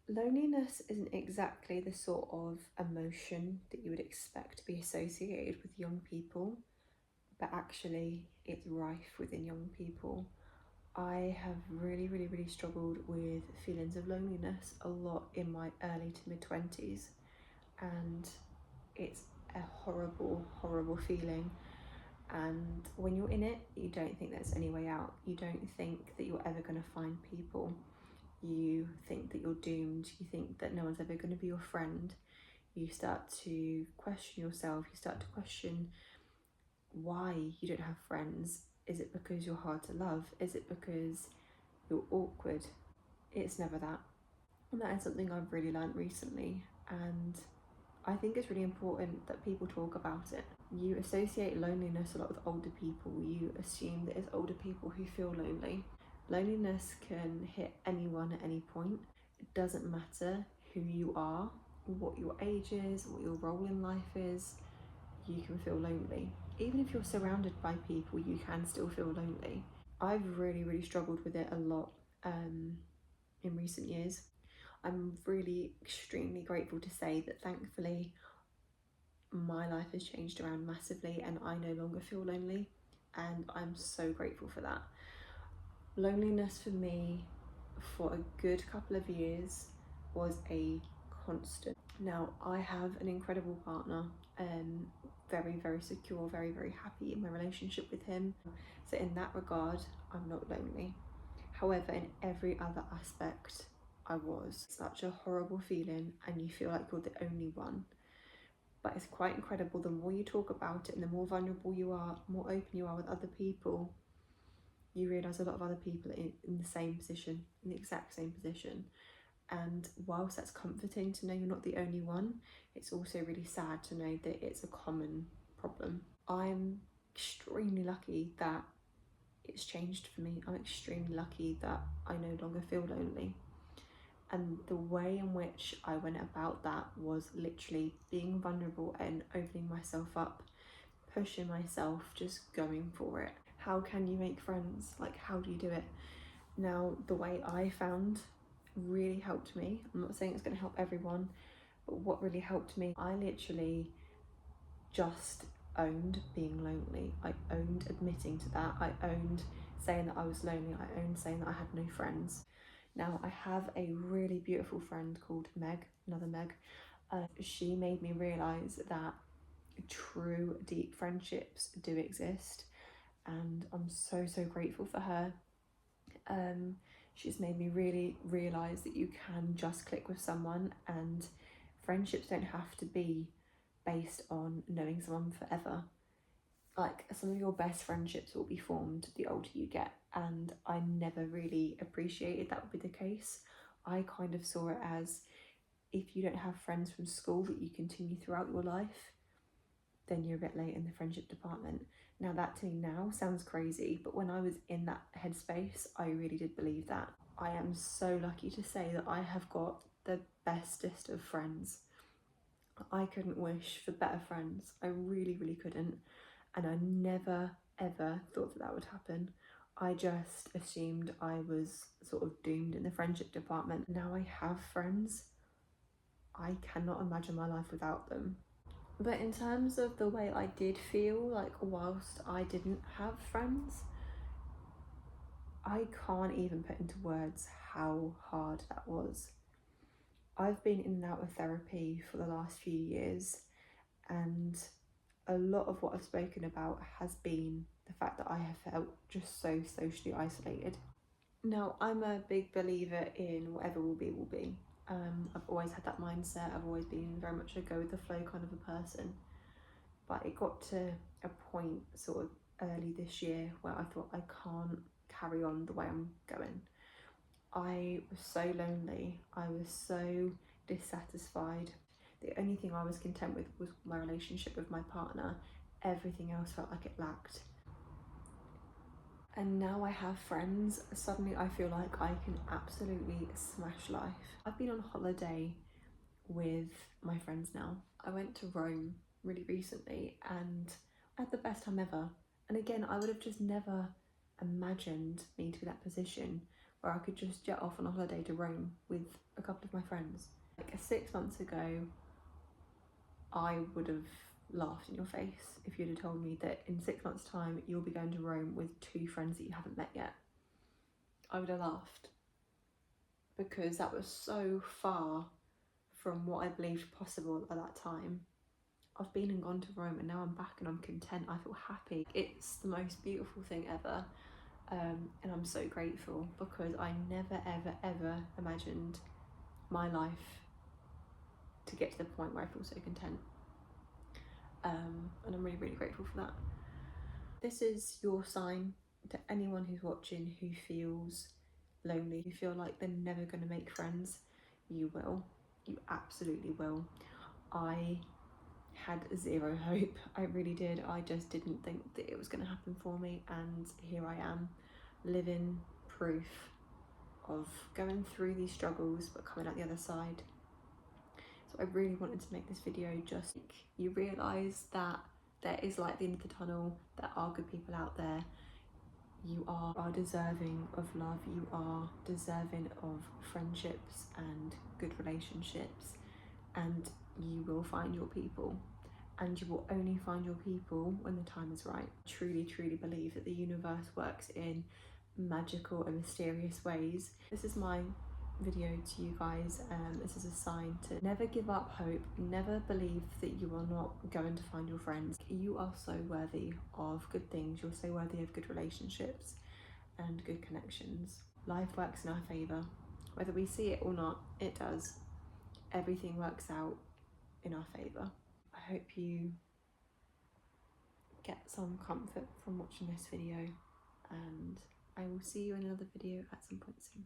Loneliness isn't exactly the sort of emotion that you would expect to be associated with young people, but actually it's rife within young people. I have really struggled with feelings of loneliness a lot in my early to mid 20s, and it's a horrible feeling. And when you're in it, you don't think there's any way out. You don't think that you're ever going to find people. You think that you're doomed. You think that no one's ever going to be your friend. You start to question yourself. You start to question why you don't have friends. Is it because you're hard to love? Is it because you're awkward? It's never that. And that is something I've really learned recently. And I think it's really important that people talk about it. You associate loneliness a lot with older people. You assume that it's older people who feel lonely. Loneliness can hit anyone at any point. It doesn't matter who you are, what your age is, what your role in life is, you can feel lonely. Even if you're surrounded by people, you can still feel lonely. I've really struggled with it a lot in recent years. I'm really extremely grateful to say that thankfully my life has changed around massively and I no longer feel lonely, and I'm so grateful for that. Loneliness for me for a good couple of years was a constant. Now I have an incredible partner, very secure, very happy in my relationship with him. So in that regard, I'm not lonely. However, in every other aspect, I was. Such a horrible feeling, and you feel like you're the only one. But it's quite incredible. The more you talk about it and the more vulnerable you are, more open you are with other people, you realise a lot of other people are in the same position, in the exact same position. And whilst that's comforting to know you're not the only one, it's also really sad to know that it's a common problem. I'm extremely lucky that it's changed for me. I'm extremely lucky that I no longer feel lonely. And the way in which I went about that was literally being vulnerable and opening myself up, pushing myself, just going for it. How can you make friends? Like, how do you do it? Now, the way I found really helped me. I'm not saying it's going to help everyone, but what really helped me, I literally just owned being lonely. I owned admitting to that. I owned saying that I was lonely. I owned saying that I had no friends. Now, I have a really beautiful friend called Meg, another Meg. She made me realise that true deep friendships do exist, and I'm so grateful for her. She's made me really realise that you can just click with someone, and friendships don't have to be based on knowing someone forever. Like, some of your best friendships will be formed the older you get, and I never really appreciated that would be the case. I kind of saw it as, if you don't have friends from school that you continue throughout your life, then you're a bit late in the friendship department. Now, that to me now sounds crazy, but when I was in that headspace, I really did believe that. I am so lucky to say that I have got the bestest of friends. I couldn't wish for better friends. I really couldn't. And I never ever thought that that would happen. I just assumed I was sort of doomed in the friendship department. Now I have friends. I cannot imagine my life without them. But in terms of the way I did feel, like, whilst I didn't have friends, I can't even put into words how hard that was. I've been in and out of therapy for the last few years, and a lot of what I've spoken about has been the fact that I have felt just so socially isolated. Now, I'm a big believer in whatever will be, will be. I've always had that mindset. I've always been very much a go with the flow kind of a person. But it got to a point sort of early this year where I thought, I can't carry on the way I'm going. I was so lonely. I was so dissatisfied. The only thing I was content with was my relationship with my partner. Everything else felt like it lacked. And now I have friends, suddenly I feel like I can absolutely smash life. I've been on holiday with my friends now. I went to Rome really recently and I had the best time ever. And again, I would have just never imagined me to be that position where I could just jet off on a holiday to Rome with a couple of my friends. Like 6 months ago, I would have laughed in your face if you'd have told me that in 6 months' time you'll be going to Rome with 2 friends that you haven't met yet. I would have laughed, because that was so far from what I believed possible at that time. I've been and gone to Rome, and now I'm back and I'm content. I feel happy. It's the most beautiful thing ever, and I'm so grateful, because I never ever imagined my life to get to the point where I feel so content, and I'm really grateful for that. This is your sign to anyone who's watching who feels lonely, who feel like they're never going to make friends. You will. You absolutely will. I had zero hope. I really did. I just didn't think that it was going to happen for me, and here I am, living proof of going through these struggles but coming out the other side. So I really wanted to make this video just so you realise that there is light at the end of the tunnel. There are good people out there. You are deserving of love. You are deserving of friendships and good relationships, and you will find your people, and you will only find your people when the time is right. I truly believe that the universe works in magical and mysterious ways. This is my video to you guys. This is a sign to never give up hope, never believe that you are not going to find your friends. You are so worthy of good things. You're so worthy of good relationships and good connections. Life works in our favour. Whether we see it or not, it does. Everything works out in our favour. I hope you get some comfort from watching this video, and I will see you in another video at some point soon.